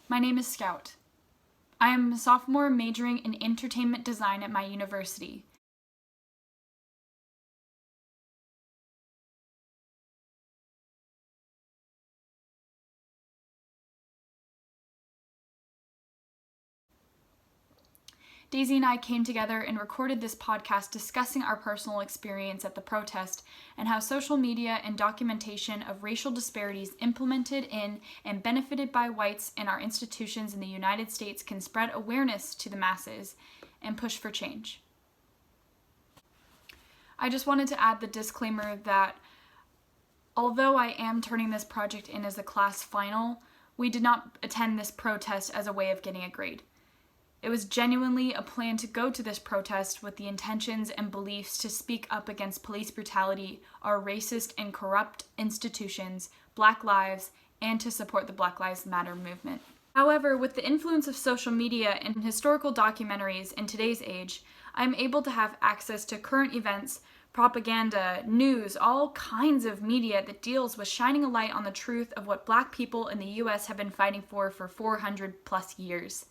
My name is Scout. I am a sophomore majoring in entertainment design at my university. Daisy and I came together and recorded this podcast discussing our personal experience at the protest and how social media and documentation of racial disparities implemented in and benefited by whites in our institutions in the United States can spread awareness to the masses and push for change. I just wanted to add the disclaimer that although I am turning this project in as a class final, we did not attend this protest as a way of getting a grade. It was genuinely a plan to go to this protest with the intentions and beliefs to speak up against police brutality, our racist and corrupt institutions, Black lives, and to support the Black Lives Matter movement. However, with the influence of social media and historical documentaries in today's age, I'm able to have access to current events, propaganda, news, all kinds of media that deals with shining a light on the truth of what Black people in the US have been fighting for 400 plus years.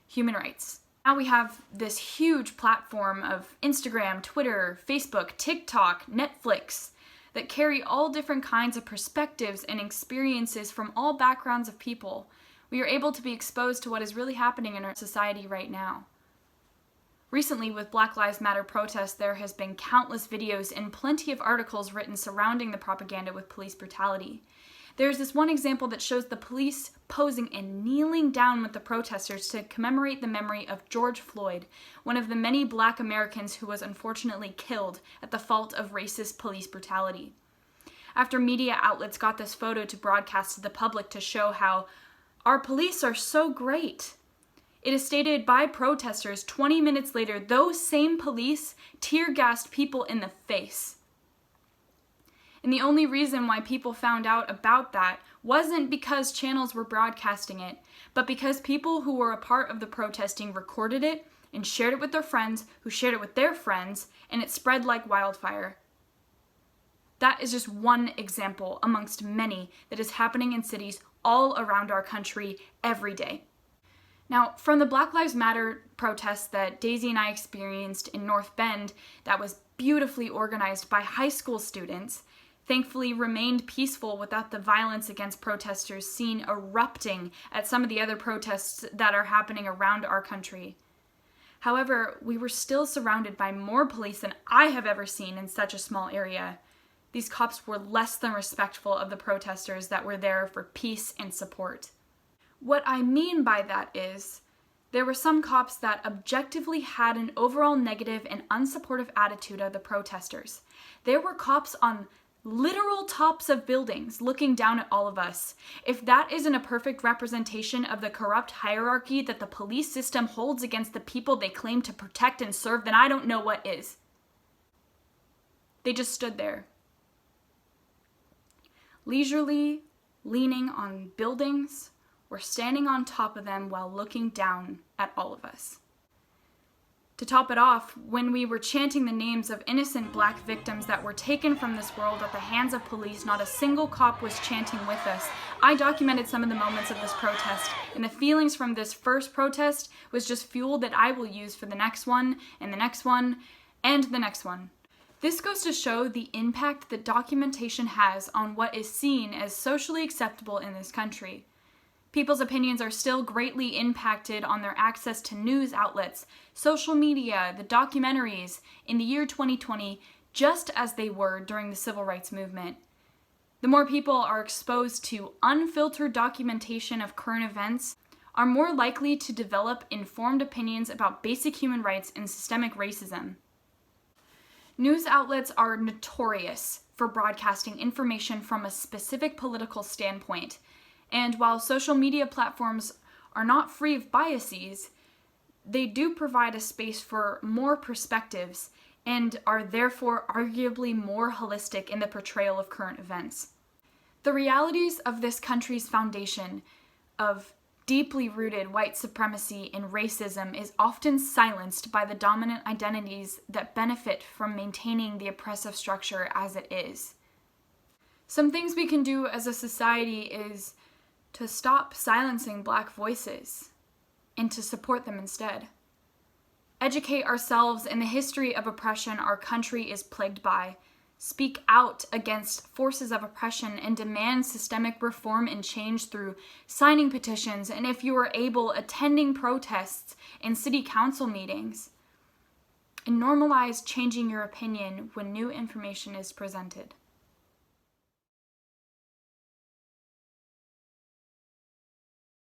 Human rights. Now we have this huge platform of Instagram, Twitter, Facebook, TikTok, Netflix that carry all different kinds of perspectives and experiences from all backgrounds of people. We are able to be exposed to what is really happening in our society right now. Recently, with Black Lives Matter protests, there has been countless videos and plenty of articles written surrounding the propaganda with police brutality. There's this one example that shows the police posing and kneeling down with the protesters to commemorate the memory of George Floyd, one of the many Black Americans who was unfortunately killed at the fault of racist police brutality. After media outlets got this photo to broadcast to the public to show how our police are so great, it is stated by protesters 20 minutes later, those same police tear-gassed people in the face. And the only reason why people found out about that wasn't because channels were broadcasting it, but because people who were a part of the protesting recorded it and shared it with their friends, who shared it with their friends, and it spread like wildfire. That is just one example amongst many that is happening in cities all around our country every day. Now, from the Black Lives Matter protests that Daisy and I experienced in North Bend that was beautifully organized by high school students, thankfully remained peaceful without the violence against protesters seen erupting at some of the other protests that are happening around our country. However, we were still surrounded by more police than I have ever seen in such a small area. These cops were less than respectful of the protesters that were there for peace and support. What I mean by that is, there were some cops that objectively had an overall negative and unsupportive attitude of the protesters. There were cops on literal tops of buildings looking down at all of us. If that isn't a perfect representation of the corrupt hierarchy that the police system holds against the people they claim to protect and serve, then I don't know what is. They just stood there, leisurely leaning on buildings or standing on top of them while looking down at all of us. To top it off, when we were chanting the names of innocent Black victims that were taken from this world at the hands of police, not a single cop was chanting with us. I documented some of the moments of this protest, and the feelings from this first protest was just fuel that I will use for the next one, and the next one, and the next one. This goes to show the impact that documentation has on what is seen as socially acceptable in this country. People's opinions are still greatly impacted on their access to news outlets, social media, the documentaries in the year 2020, just as they were during the civil rights movement. The more people are exposed to unfiltered documentation of current events, are more likely to develop informed opinions about basic human rights and systemic racism. News outlets are notorious for broadcasting information from a specific political standpoint. And while social media platforms are not free of biases, they do provide a space for more perspectives and are therefore arguably more holistic in the portrayal of current events. The realities of this country's foundation of deeply rooted white supremacy and racism is often silenced by the dominant identities that benefit from maintaining the oppressive structure as it is. Some things we can do as a society is to stop silencing Black voices and to support them instead. Educate ourselves in the history of oppression our country is plagued by. Speak out against forces of oppression and demand systemic reform and change through signing petitions, and if you are able, attending protests and city council meetings. And normalize changing your opinion when new information is presented.